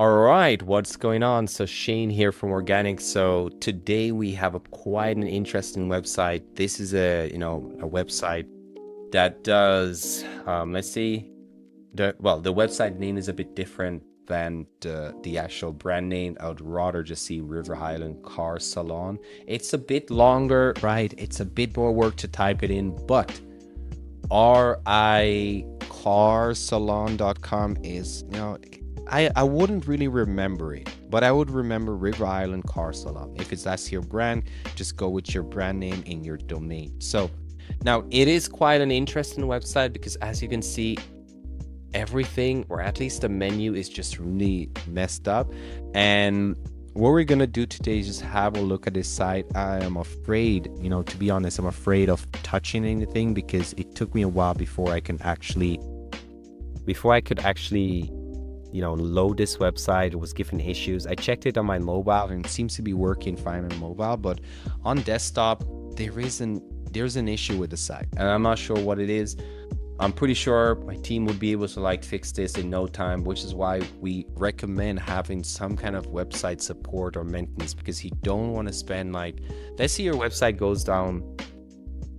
All right, what's going on? So Shane here from Organic. So today we have a quite an interesting website. This is a website that does let's see, the website name is a bit different than the actual brand name. I would rather just see River Island Car Salon. It's a bit longer, right? It's a bit more work to type it in, but ricarsalon.com is, I wouldn't really remember it, but I would remember River Island Car Salon. If that's your brand, just go with your brand name in your domain. So now it is quite an interesting website because, as you can see, everything, or at least the menu, is just really messed up. And what we're gonna do today is just have a look at this site. I am afraid, to be honest, I'm afraid of touching anything because it took me a while before I could actually load this website. It was giving issues. I checked it on my mobile and it seems to be working fine on mobile, but on desktop there's an issue with the site, and I'm not sure what it is. I'm pretty sure my team would be able to fix this in no time, which is why we recommend having some kind of website support or maintenance, because you don't want to spend, let's say your website goes down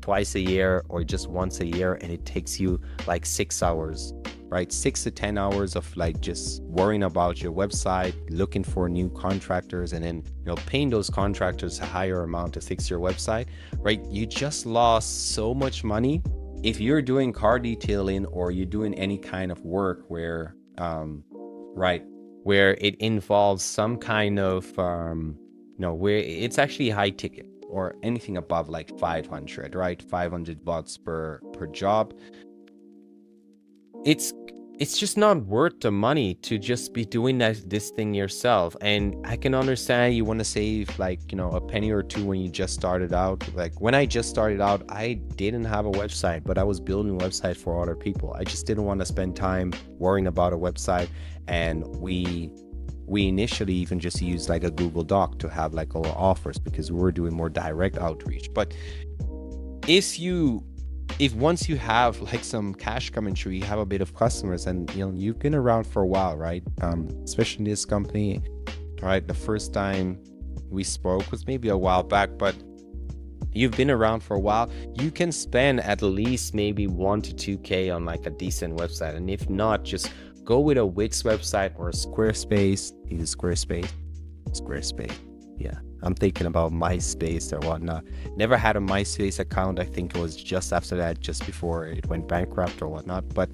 twice a year or just once a year and it takes you 6 hours, right? 6 to 10 hours of just worrying about your website, looking for new contractors, and then paying those contractors a higher amount to fix your website, right? You just lost so much money. If you're doing car detailing or you're doing any kind of work where where it involves some kind of where it's actually high ticket, or anything above 500, right? 500 bucks per job. It's just not worth the money to just be doing this thing yourself. And I can understand you want to save a penny or two when you just started out. When I just started out, I didn't have a website, but I was building a website for other people. I just didn't want to spend time worrying about a website, and we initially even just used a Google Doc to have our offers, because we were doing more direct outreach. But if once you have some cash coming through, you have a bit of customers, and you've been around for a while, right? Especially in this company, right? The first time we spoke was maybe a while back, but you've been around for a while. You can spend at least maybe 1 to 2K on a decent website, and if not, just go with a Wix website or a Squarespace. Use Squarespace. Yeah, I'm thinking about MySpace or whatnot. Never had a MySpace account. I think it was just after that, just before it went bankrupt or whatnot. But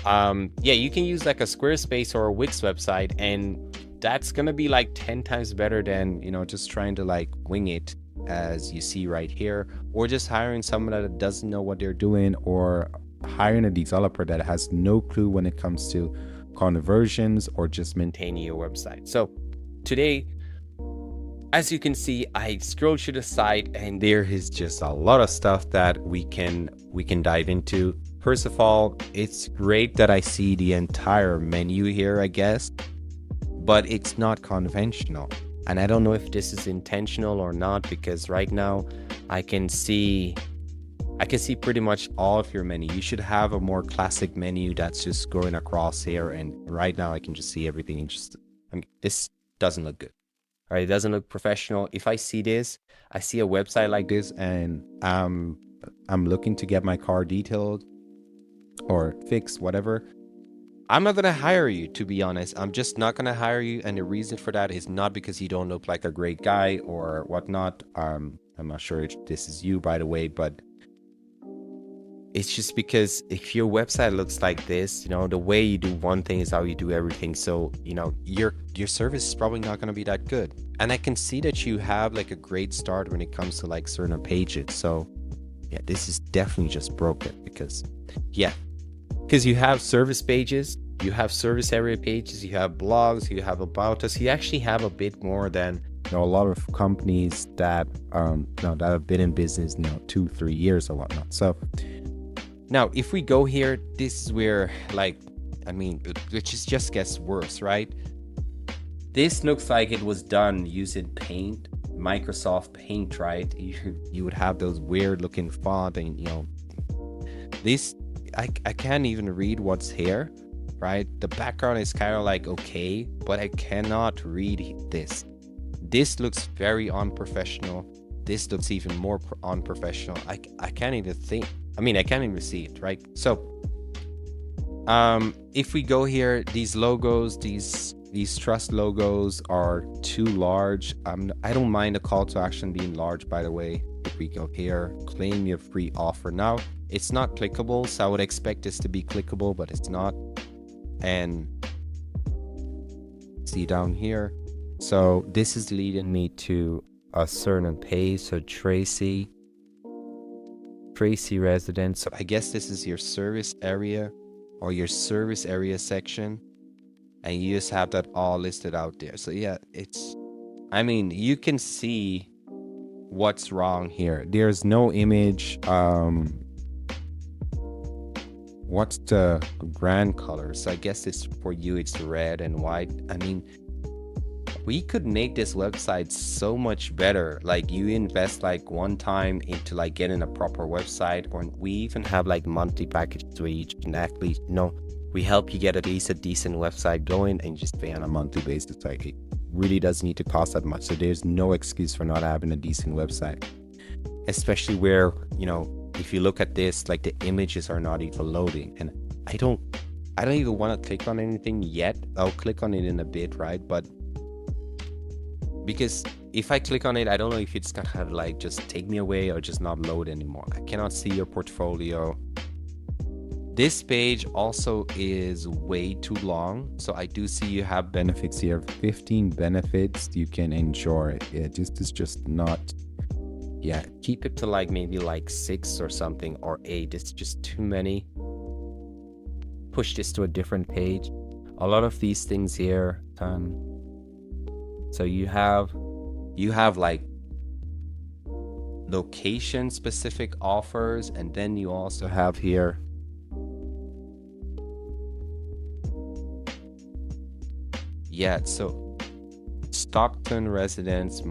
yeah, you can use a Squarespace or a Wix website, and that's gonna be 10 times better than just trying to wing it, as you see right here, or just hiring someone that doesn't know what they're doing, or hiring a developer that has no clue when it comes to conversions or just maintaining your website. So today, as you can see, I scrolled through the site and there is just a lot of stuff that we can dive into. First of all, it's great that I see the entire menu here, I guess, but it's not conventional. And I don't know if this is intentional or not, because right now I can see pretty much all of your menu. You should have a more classic menu that's just going across here, and right now I can just see everything. This doesn't look good. All right, it doesn't look professional. If I see this, I see a website like this, and I'm looking to get my car detailed or fixed, whatever, I'm not gonna hire you, to be honest. I'm just not gonna hire you, and the reason for that is not because you don't look like a great guy or whatnot. I'm not sure if this is you, by the way, but it's just because if your website looks like this, the way you do one thing is how you do everything. So, your service is probably not going to be that good. And I can see that you have a great start when it comes to certain pages. So yeah, this is definitely just broken, because you have service pages, you have service area pages, you have blogs, you have about us. You actually have a bit more than a lot of companies that that have been in business 2-3 years or whatnot. So now, if we go here, this is where, which just gets worse, right? This looks like it was done using Paint, Microsoft Paint, right? You would have those weird looking font, and this, I can't even read what's here, right? The background is kind of like okay, but I cannot read this. This looks very unprofessional. This looks even more unprofessional. I can't even think. I mean, I can't even see it, right? So if we go here, these logos, these trust logos are too large. I don't mind the call to action being large, by the way. If we go here, claim your free offer. Now it's not clickable, so I would expect this to be clickable, but it's not. And see down here, so this is leading me to a certain page. So Tracy residence. So I guess this is your service area or your service area section, and you just have that all listed out there. So yeah, I mean, you can see what's wrong here. There's no image. What's the brand color? So I guess it's for you, it's red and white. I mean, we could make this website so much better. Like, you invest like one time into like getting a proper website, or we even have like monthly packages where you can actually, we help you get at least a decent website going, and you just pay on a monthly basis. Like, it really doesn't need to cost that much. So there's no excuse for not having a decent website, especially where, if you look at this, like the images are not even loading, and I don't even want to click on anything yet. I'll click on it in a bit, right? But because if I click on it, I don't know if it's gonna have like just take me away or just not load anymore. I cannot see your portfolio. This page also is way too long. So I do see you have benefits here, 15 benefits you can enjoy. Yeah, this is just not. Yeah, keep it to like maybe like 6 or something, or 8. It's just too many. Push this to a different page. A lot of these things here. So you have like location specific offers, and then you also have here so Stockton residence.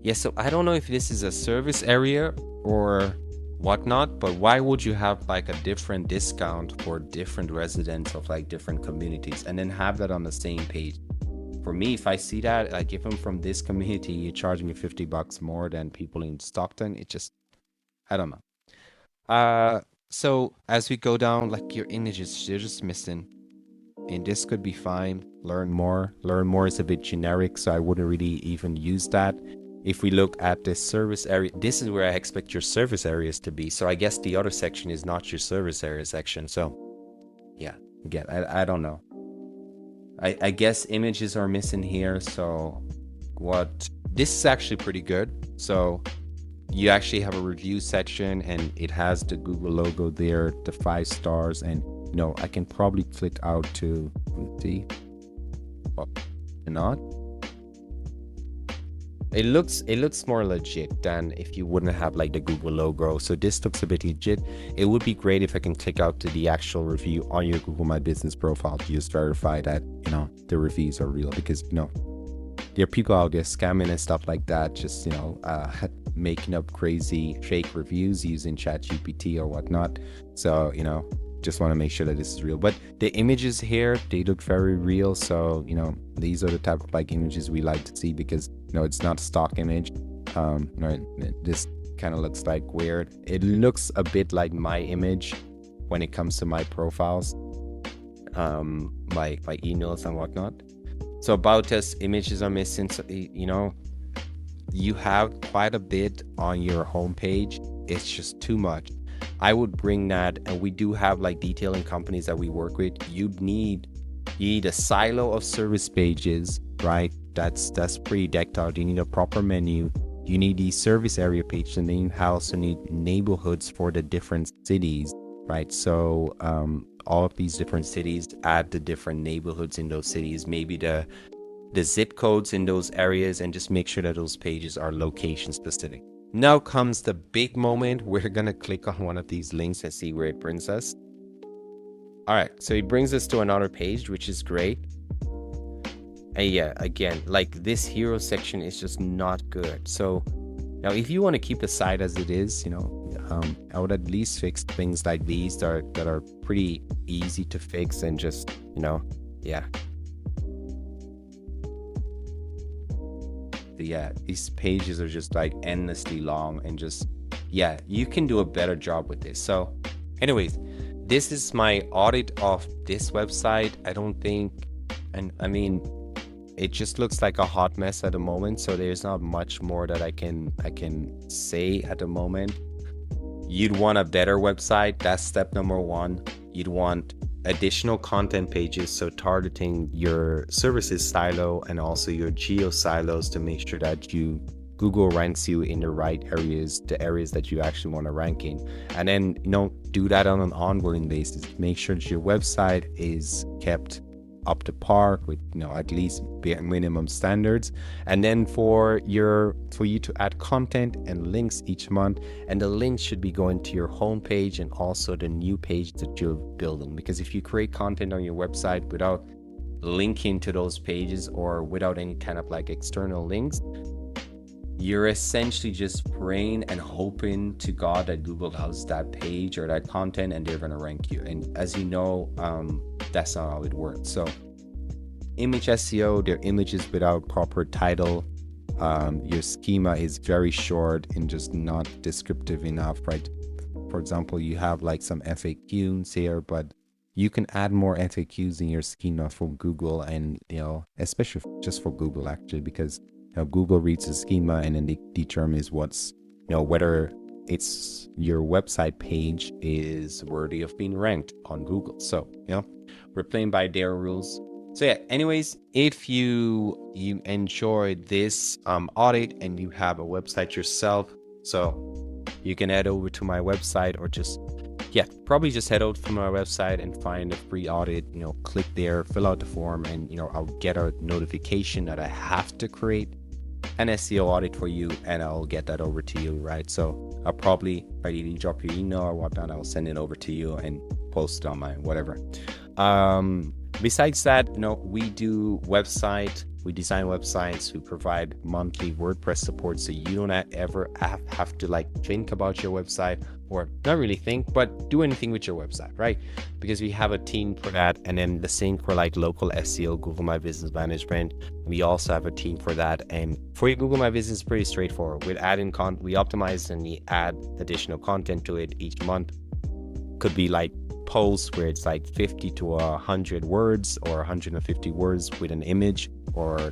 Yeah, so I don't know if this is a service area or whatnot, but why would you have like a different discount for different residents of like different communities and then have that on the same page? For me, if I see that, like if I'm from this community, you charge me $50 more than people in Stockton, it just, I don't know. So as we go down, like your images, they're just missing. And this could be fine. Learn more is a bit generic, so I wouldn't really even use that. If we look at this service area, this is where I expect your service areas to be. So I guess the other section is not your service area section. So yeah, again, I don't know. I guess images are missing here. So this is actually pretty good. So you actually have a review section, and it has the Google logo there, the 5 stars, and I can probably click out to see. Well, not. It looks more legit than if you wouldn't have like the Google logo. So this looks a bit legit. It would be great if I can click out to the actual review on your Google My Business profile to just verify that the reviews are real, because there are people out there scamming and stuff like that, just making up crazy fake reviews using ChatGPT or whatnot. So just want to make sure that this is real. But the images here, they look very real. So these are the type of like images we like to see, because it's not a stock image. This kind of looks like weird. It looks a bit like my image when it comes to my profiles, my emails and whatnot. So about us, images are missing. So you have quite a bit on your homepage. It's just too much. I would bring that, and we do have like detailing companies that we work with. You need a silo of service pages, right? That's pretty decked out. You need a proper menu. You need the service area page, and then you also need neighborhoods for the different cities, right? So all of these different cities, add the different neighborhoods in those cities, maybe the zip codes in those areas, and just make sure that those pages are location specific. Now comes the big moment. We're gonna click on one of these links and see where it brings us. All right, so it brings us to another page, which is great. And yeah, again, like this hero section is just not good. So now if you want to keep the site as it is, I would at least fix things like these that are pretty easy to fix, and just, yeah. Yeah, these pages are just like endlessly long, and just, yeah, you can do a better job with this. So anyways, this is my audit of this website. I don't think, and I mean, it just looks like a hot mess at the moment, so there's not much more that I can say at the moment. You'd want a better website. That's step number one. You'd want additional content pages, so targeting your services silo and also your geo silos to make sure that Google ranks you in the right areas, the areas that you actually want to rank in. And then, do that on an ongoing basis. Make sure that your website is kept up to par with, at least bare minimum standards. And then for you to add content and links each month, and the links should be going to your homepage and also the new page that you're building. Because if you create content on your website without linking to those pages, or without any kind of like external links, you're essentially just praying and hoping to God that Google loves that page or that content, and they're going to rank you. And as you know, that's not how it works. So image SEO, they're images without proper title. Your schema is very short and just not descriptive enough, right? For example, you have like some FAQs here, but you can add more FAQs in your schema for Google, and especially just for Google actually, because Google reads the schema and then they determines what's, whether it's your website page is worthy of being ranked on Google. So, we're playing by their rules. So yeah, anyways, if you enjoyed this audit and you have a website yourself, so you can head over to my website, or probably just head over to my website and find a free audit, click there, fill out the form, and I'll get a notification that I have to create an SEO audit for you, and I'll get that over to you, right? So I'll probably, if I need to drop your email or whatnot, I'll send it over to you and post it on my whatever. Besides that, we do we design websites, we provide monthly WordPress support, so you don't ever have to like think about your website, or not really think, but do anything with your website, right? Because we have a team for that. And then the same for like local SEO, Google My Business Management. We also have a team for that. And for your Google My Business, it's pretty straightforward. With adding we optimize and we add additional content to it each month. Could be like posts where it's like 50 to 100 words or 150 words with an image, or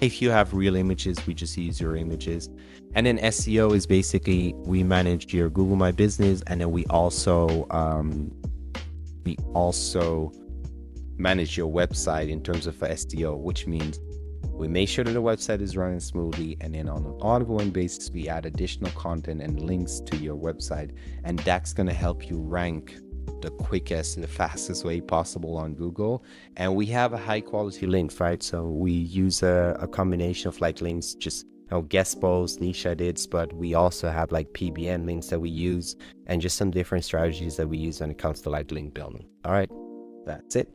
if you have real images, we just use your images. And then SEO is basically, we manage your Google My Business, and then we also manage your website in terms of SEO, which means we make sure that the website is running smoothly, and then on an ongoing basis, we add additional content and links to your website, and that's going to help you rank the quickest and the fastest way possible on Google. And we have a high quality links, right? So we use a combination of like links, just guest posts, niche edits, but we also have like PBN links that we use, and just some different strategies that we use when it comes to like link building. All right, that's it.